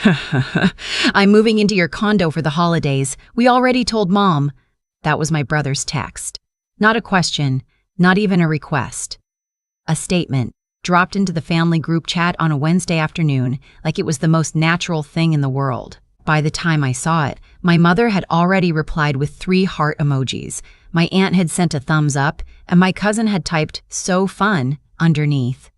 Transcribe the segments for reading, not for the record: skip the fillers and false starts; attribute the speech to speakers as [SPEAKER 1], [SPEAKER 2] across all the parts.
[SPEAKER 1] I'm moving into your condo for the holidays. We already told Mom. That was my brother's text. Not a question, not even a request. A statement, dropped into the family group chat on a Wednesday afternoon like it was the most natural thing in the world. By the time I saw it, my mother had already replied with 3 heart emojis. My aunt had sent a thumbs up, and my cousin had typed, "So fun," underneath.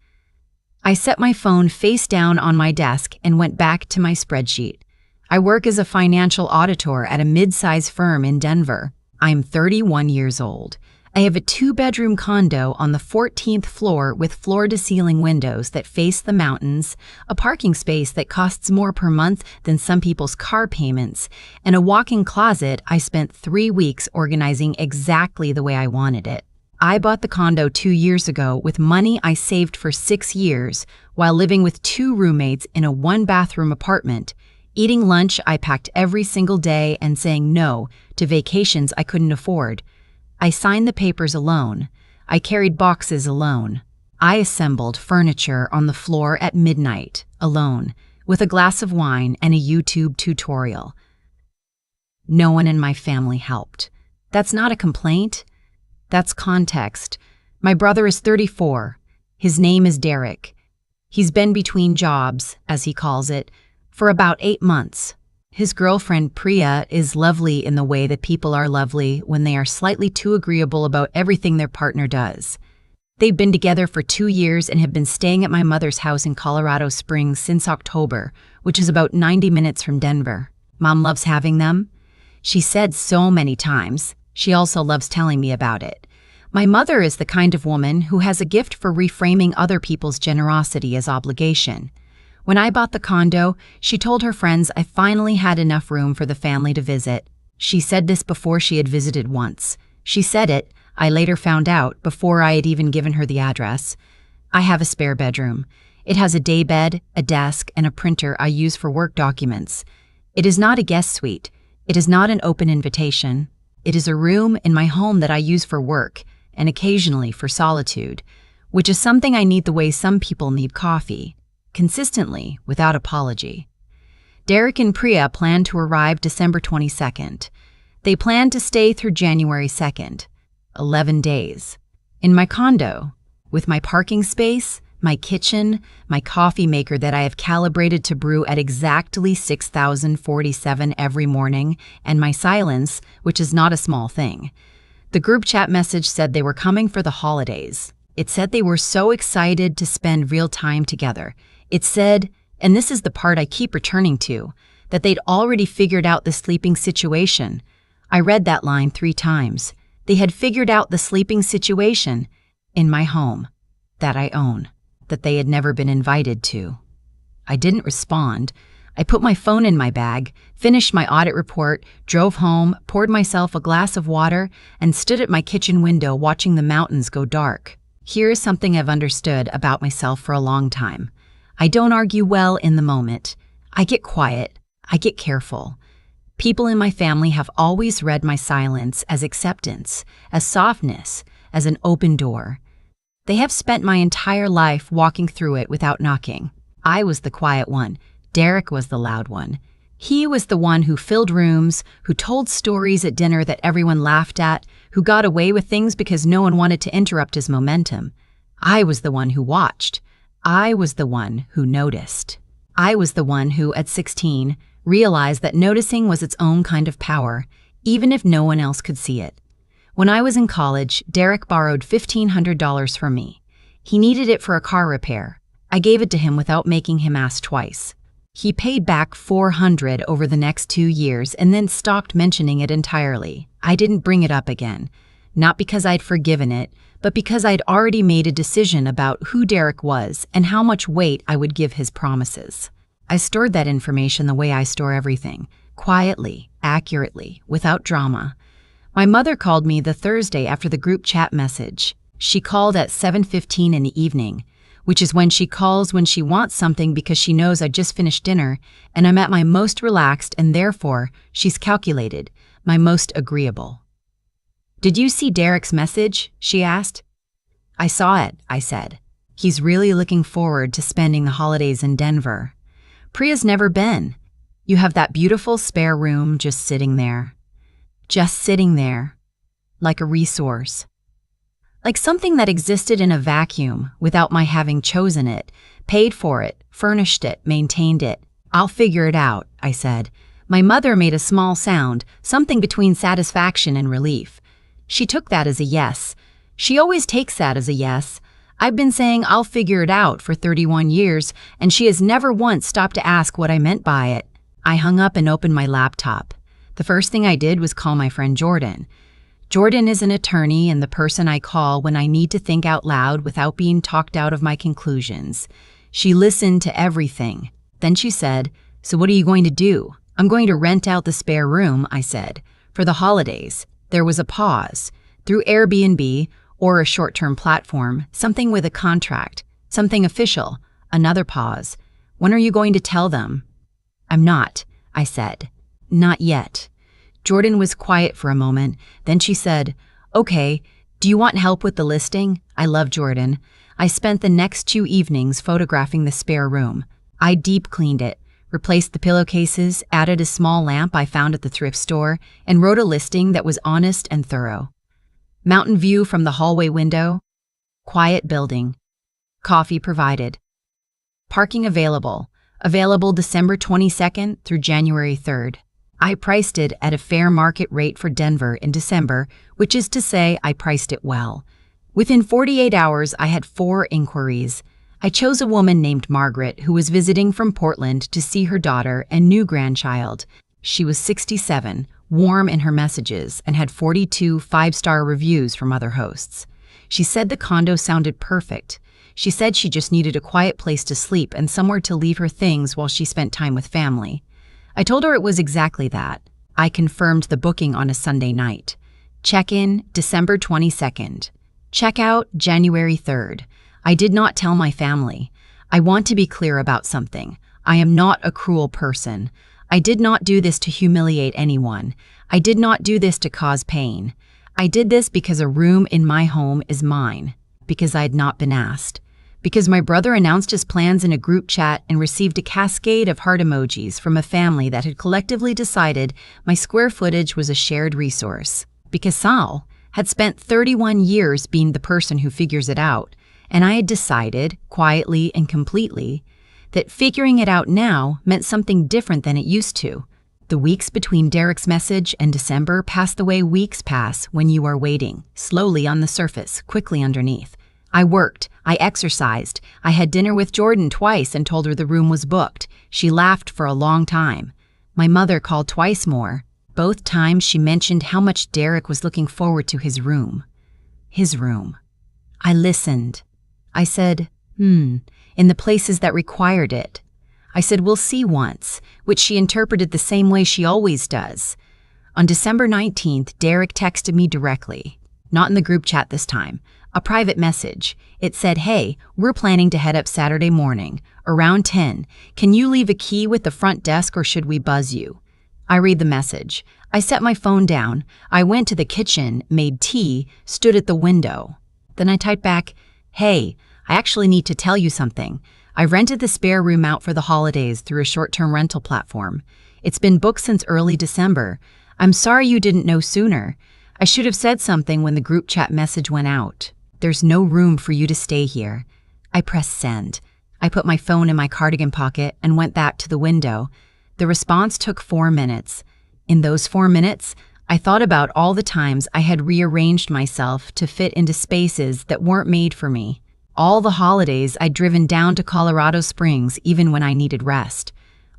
[SPEAKER 1] I set my phone face down on my desk and went back to my spreadsheet. I work as a financial auditor at a mid-size firm in Denver. I'm 31 years old. I have a 2-bedroom condo on the 14th floor with floor-to-ceiling windows that face the mountains, a parking space that costs more per month than some people's car payments, and a walk-in closet I spent 3 weeks organizing exactly the way I wanted it. I bought the condo 2 years ago with money I saved for 6 years while living with 2 roommates in a 1-bathroom apartment, eating lunch I packed every single day and saying no to vacations I couldn't afford. I signed the papers alone. I carried boxes alone. I assembled furniture on the floor at midnight, alone, with a glass of wine and a YouTube tutorial. No one in my family helped. That's not a complaint. That's context. My brother is 34. His name is Derek. He's been between jobs, as he calls it, for about 8 months. His girlfriend, Priya, is lovely in the way that people are lovely when they are slightly too agreeable about everything their partner does. They've been together for 2 years and have been staying at my mother's house in Colorado Springs since October, which is about 90 minutes from Denver. Mom loves having them. She said so many times. She also loves telling me about it. My mother is the kind of woman who has a gift for reframing other people's generosity as obligation. When I bought the condo, she told her friends I finally had enough room for the family to visit. She said this before she had visited once. She said it, I later found out, before I had even given her the address. I have a spare bedroom. It has a daybed, a desk, and a printer I use for work documents. It is not a guest suite. It is not an open invitation. It is a room in my home that I use for work, and occasionally for solitude, which is something I need the way some people need coffee. Consistently, without apology. Derek and Priya plan to arrive December 22nd. They plan to stay through January 2nd, 11 days. In my condo, with my parking space, my kitchen, my coffee maker that I have calibrated to brew at exactly 6,047 every morning, and my silence, which is not a small thing. The group chat message said they were coming for the holidays. It said they were so excited to spend real time together. It said, and this is the part I keep returning to, that they'd already figured out the sleeping situation. I read that line 3 times. They had figured out the sleeping situation in my home that I own, that they had never been invited to. I didn't respond. I put my phone in my bag, finished my audit report, drove home, poured myself a glass of water, and stood at my kitchen window watching the mountains go dark. Here is something I've understood about myself for a long time. I don't argue well in the moment. I get quiet. I get careful. People in my family have always read my silence as acceptance, as softness, as an open door. They have spent my entire life walking through it without knocking. I was the quiet one. Derek was the loud one. He was the one who filled rooms, who told stories at dinner that everyone laughed at, who got away with things because no one wanted to interrupt his momentum. I was the one who watched. I was the one who noticed. I was the one who, at 16, realized that noticing was its own kind of power, even if no one else could see it. When I was in college, Derek borrowed $1,500 from me. He needed it for a car repair. I gave it to him without making him ask twice. He paid back $400 over the next 2 years and then stopped mentioning it entirely. I didn't bring it up again, not because I'd forgiven it, but because I'd already made a decision about who Derek was and how much weight I would give his promises. I stored that information the way I store everything, quietly, accurately, without drama. My mother called me the Thursday after the group chat message. She called at 7:15 in the evening, which is when she calls when she wants something because she knows I just finished dinner and I'm at my most relaxed and therefore, she's calculated, my most agreeable. "Did you see Derek's message?" she asked. "I saw it," I said. "He's really looking forward to spending the holidays in Denver." Priya's never been. You have that beautiful spare room just sitting there. Just sitting there. Like a resource. Like something that existed in a vacuum without my having chosen it, paid for it, furnished it, maintained it. I'll figure it out, I said. My mother made a small sound, something between satisfaction and relief. She took that as a yes. She always takes that as a yes. I've been saying I'll figure it out for 31 years, and she has never once stopped to ask what I meant by it. I hung up and opened my laptop. The first thing I did was call my friend Jordan. Jordan is an attorney and the person I call when I need to think out loud without being talked out of my conclusions. She listened to everything. Then she said, "So what are you going to do?" "I'm going to rent out the spare room," I said, "for the holidays." There was a pause. Through Airbnb or a short-term platform, something with a contract, something official. Another pause. "When are you going to tell them?" "I'm not," I said. "Not yet." Jordan was quiet for a moment. Then she said, "Okay, do you want help with the listing?" I love Jordan. I spent the next 2 evenings photographing the spare room. I deep cleaned it, replaced the pillowcases, added a small lamp I found at the thrift store, and wrote a listing that was honest and thorough. Mountain view from the hallway window. Quiet building. Coffee provided. Parking available. Available December 22nd through January 3rd. I priced it at a fair market rate for Denver in December, which is to say I priced it well. Within 48 hours, I had 4 inquiries. I chose a woman named Margaret who was visiting from Portland to see her daughter and new grandchild. She was 67, warm in her messages, and had 42 5-star reviews from other hosts. She said the condo sounded perfect. She said she just needed a quiet place to sleep and somewhere to leave her things while she spent time with family. I told her it was exactly that. I confirmed the booking on a Sunday night. Check-in, December 22nd. Check-out, January 3rd. I did not tell my family. I want to be clear about something. I am not a cruel person. I did not do this to humiliate anyone. I did not do this to cause pain. I did this because a room in my home is mine. Because I had not been asked. Because my brother announced his plans in a group chat and received a cascade of heart emojis from a family that had collectively decided my square footage was a shared resource. Because Sal had spent 31 years being the person who figures it out, and I had decided, quietly and completely, that figuring it out now meant something different than it used to. The weeks between Derek's message and December pass the way weeks pass when you are waiting, slowly on the surface, quickly underneath. I worked, I exercised, I had dinner with Jordan twice and told her the room was booked. She laughed for a long time. My mother called twice more. Both times she mentioned how much Derek was looking forward to his room. His room. I listened. I said, in the places that required it. I said, "We'll see once," which she interpreted the same way she always does. On December 19th, Derek texted me directly. Not in the group chat this time. A private message. It said, "Hey, we're planning to head up Saturday morning, around 10. Can you leave a key with the front desk or should we buzz you?" I read the message. I set my phone down. I went to the kitchen, made tea, stood at the window. Then I typed back, "Hey, I actually need to tell you something. I rented the spare room out for the holidays through a short-term rental platform. It's been booked since early December. I'm sorry you didn't know sooner. I should have said something when the group chat message went out. There's no room for you to stay here." I pressed send. I put my phone in my cardigan pocket and went back to the window. The response took 4 minutes. In those 4 minutes, I thought about all the times I had rearranged myself to fit into spaces that weren't made for me. All the holidays I'd driven down to Colorado Springs even when I needed rest.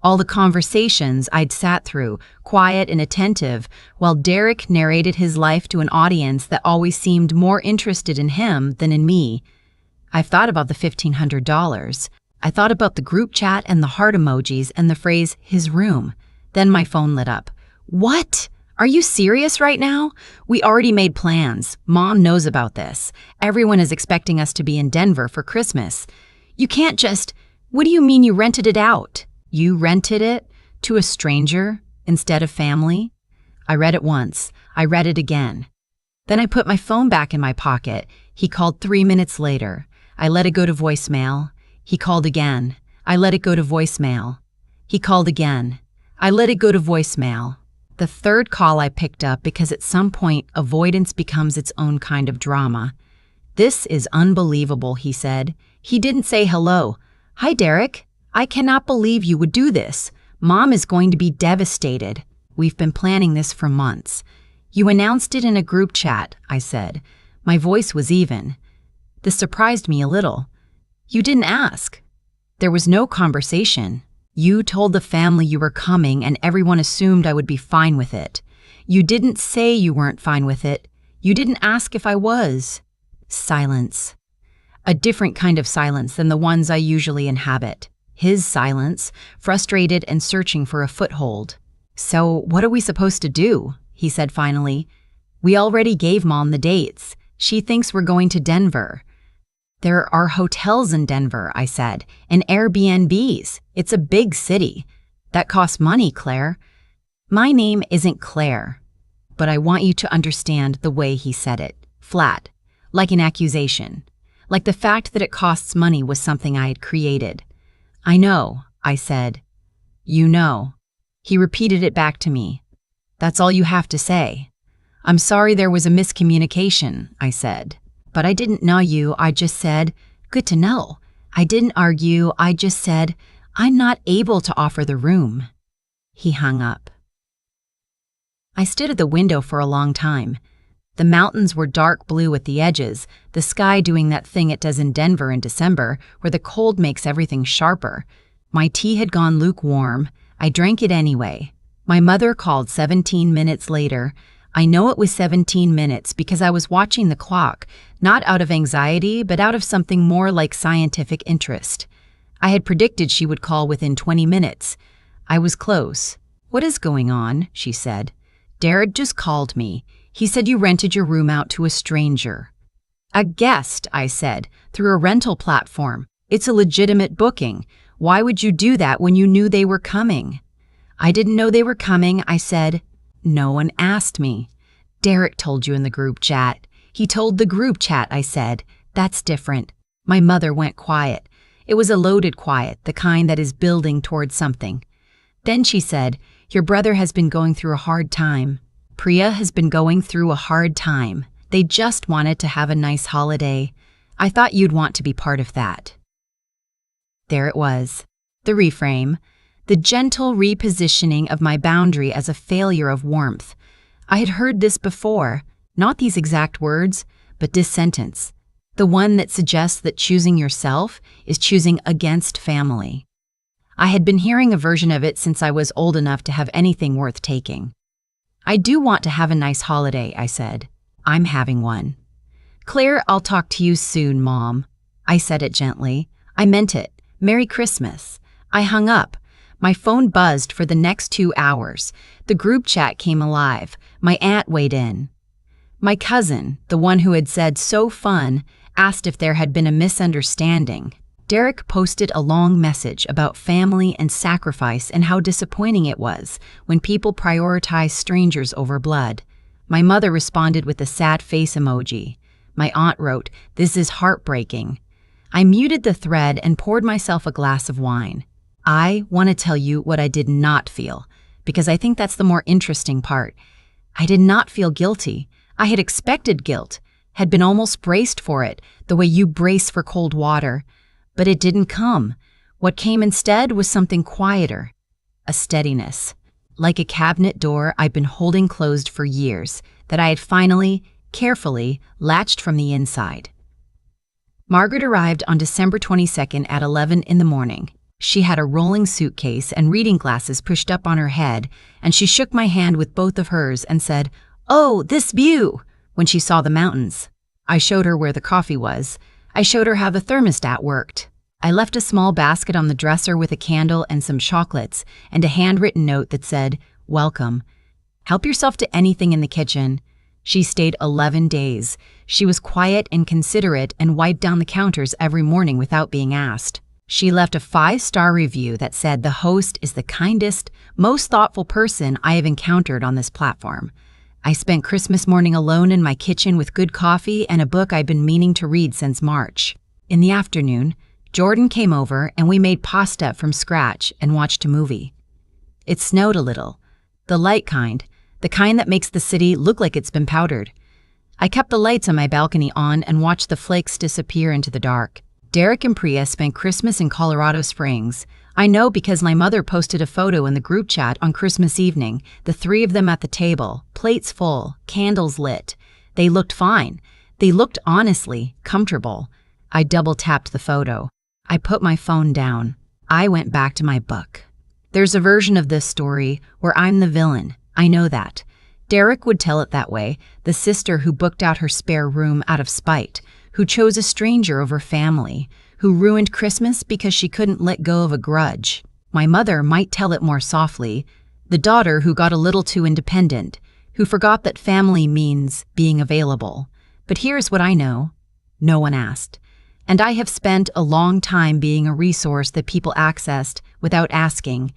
[SPEAKER 1] All the conversations I'd sat through, quiet and attentive, while Derek narrated his life to an audience that always seemed more interested in him than in me. I've thought about the $1,500. I thought about the group chat and the heart emojis and the phrase, "his room." Then my phone lit up. "What? Are you serious right now? We already made plans. Mom knows about this. Everyone is expecting us to be in Denver for Christmas. You can't just... What do you mean you rented it out? You rented it to a stranger instead of family?" I read it once. I read it again. Then I put my phone back in my pocket. He called 3 minutes later. I let it go to voicemail. He called again. I let it go to voicemail. He called again. I let it go to voicemail. The third call I picked up because at some point, avoidance becomes its own kind of drama. This is unbelievable, he said. He didn't say hello. Hi, Derek. I cannot believe you would do this. Mom is going to be devastated. We've been planning this for months. You announced it in a group chat, I said. My voice was even. This surprised me a little. You didn't ask. There was no conversation. You told the family you were coming and everyone assumed I would be fine with it. You didn't say you weren't fine with it. You didn't ask if I was. Silence. A different kind of silence than the ones I usually inhabit. His silence, frustrated and searching for a foothold. So, what are we supposed to do? He said finally. We already gave Mom the dates. She thinks we're going to Denver. There are hotels in Denver, I said, and Airbnbs. It's a big city. That costs money, Claire. My name isn't Claire, but I want you to understand the way he said it. Flat, like an accusation. Like the fact that it costs money was something I had created. I know, I said. You know. He repeated it back to me. That's all you have to say. I'm sorry there was a miscommunication, I said. But I didn't know you, I just said, good to know. I didn't argue, I just said, I'm not able to offer the room. He hung up. I stood at the window for a long time. The mountains were dark blue at the edges, the sky doing that thing it does in Denver in December, where the cold makes everything sharper. My tea had gone lukewarm. I drank it anyway. My mother called 17 minutes later. I know it was 17 minutes because I was watching the clock, not out of anxiety, but out of something more like scientific interest. I had predicted she would call within 20 minutes. I was close. What is going on? She said. Derek just called me. He said you rented your room out to a stranger. A guest, I said, through a rental platform. It's a legitimate booking. Why would you do that when you knew they were coming? I didn't know they were coming, I said. No one asked me. Derek told you in the group chat. He told the group chat, I said. That's different. My mother went quiet. It was a loaded quiet, the kind that is building towards something. Then she said, your brother has been going through a hard time. Priya has been going through a hard time. They just wanted to have a nice holiday. I thought you'd want to be part of that. There it was. The reframe. The gentle repositioning of my boundary as a failure of warmth. I had heard this before, not these exact words, but this sentence, the one that suggests that choosing yourself is choosing against family. I had been hearing a version of it since I was old enough to have anything worth taking. I do want to have a nice holiday, I said. I'm having one. Claire, I'll talk to you soon, Mom. I said it gently. I meant it. Merry Christmas. I hung up. My phone buzzed for the next 2 hours. The group chat came alive. My aunt weighed in. My cousin, the one who had said so fun, asked if there had been a misunderstanding. Derek posted a long message about family and sacrifice and how disappointing it was when people prioritize strangers over blood. My mother responded with a sad face emoji. My aunt wrote, "This is heartbreaking." I muted the thread and poured myself a glass of wine. I want to tell you what I did not feel, because I think that's the more interesting part. I did not feel guilty. I had expected guilt, had been almost braced for it, the way you brace for cold water. But it didn't come. What came instead was something quieter, a steadiness, like a cabinet door I'd been holding closed for years, that I had finally, carefully, latched from the inside. Margaret arrived on December 22nd at 11 in the morning. She had a rolling suitcase and reading glasses pushed up on her head, and she shook my hand with both of hers and said, "Oh, this view," when she saw the mountains. I showed her where the coffee was. I showed her how the thermostat worked. I left a small basket on the dresser with a candle and some chocolates and a handwritten note that said, "Welcome. Help yourself to anything in the kitchen." She stayed 11 days. She was quiet and considerate and wiped down the counters every morning without being asked. She left a 5-star review that said the host is the kindest, most thoughtful person I have encountered on this platform. I spent Christmas morning alone in my kitchen with good coffee and a book I'd been meaning to read since March. In the afternoon, Jordan came over and we made pasta from scratch and watched a movie. It snowed a little. The light kind, the kind that makes the city look like it's been powdered. I kept the lights on my balcony on and watched the flakes disappear into the dark. Derek and Priya spent Christmas in Colorado Springs. I know because my mother posted a photo in the group chat on Christmas evening, the three of them at the table, plates full, candles lit. They looked fine. They looked honestly comfortable. I double-tapped the photo. I put my phone down. I went back to my book. There's a version of this story where I'm the villain. I know that. Derek would tell it that way, the sister who booked out her spare room out of spite, who chose a stranger over family, who ruined Christmas because she couldn't let go of a grudge. My mother might tell it more softly, the daughter who got a little too independent, who forgot that family means being available. But here's what I know. No one asked. And I have spent a long time being a resource that people accessed without asking,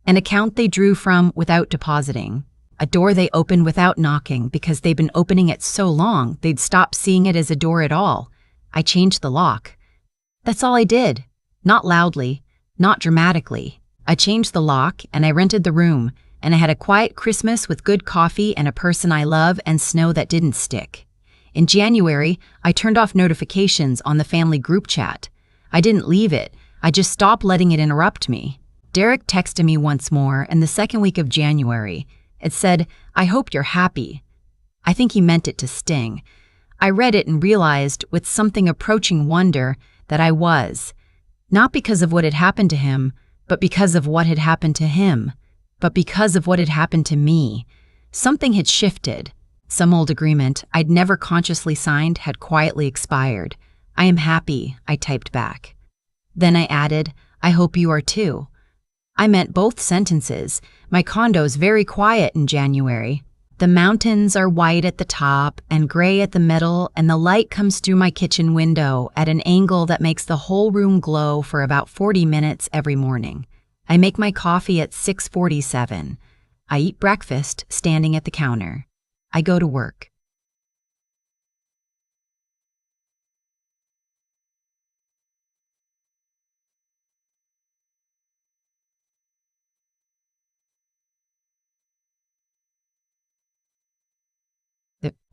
[SPEAKER 1] an account they drew from without depositing, a door they opened without knocking because they'd been opening it so long they'd stopped seeing it as a door at all. I changed the lock. That's all I did. Not loudly, not dramatically. I changed the lock and I rented the room, and I had a quiet Christmas with good coffee and a person I love and snow that didn't stick. In January, I turned off notifications on the family group chat. I didn't leave it, I just stopped letting it interrupt me. Derek texted me once more in the second week of January. It said, "I hope you're happy." I think he meant it to sting. I read it and realized, with something approaching wonder, that I was. Not because of what had happened to him, but because of what had happened to him. But because of what had happened to me. Something had shifted. Some old agreement I'd never consciously signed had quietly expired. "I am happy," I typed back. Then I added, "I hope you are too." I meant both sentences. My condo's very quiet in January. The mountains are white at the top and gray at the middle, and the light comes through my kitchen window at an angle that makes the whole room glow for about 40 minutes every morning. I make my coffee at 6:47. I eat breakfast standing at the counter. I go to work.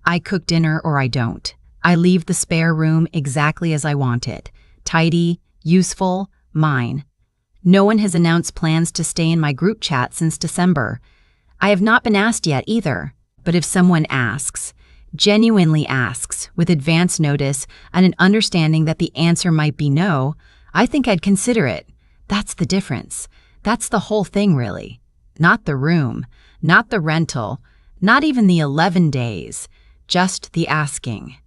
[SPEAKER 1] I cook dinner or I don't. I leave the spare room exactly as I want it. Tidy, useful, mine. No one has announced plans to stay in my group chat since December. I have not been asked yet either. But if someone asks, genuinely asks, with advance notice and an understanding that the answer might be no, I think I'd consider it. That's the difference. That's the whole thing, really. Not the room, not the rental, not even the 11 days. Just the asking.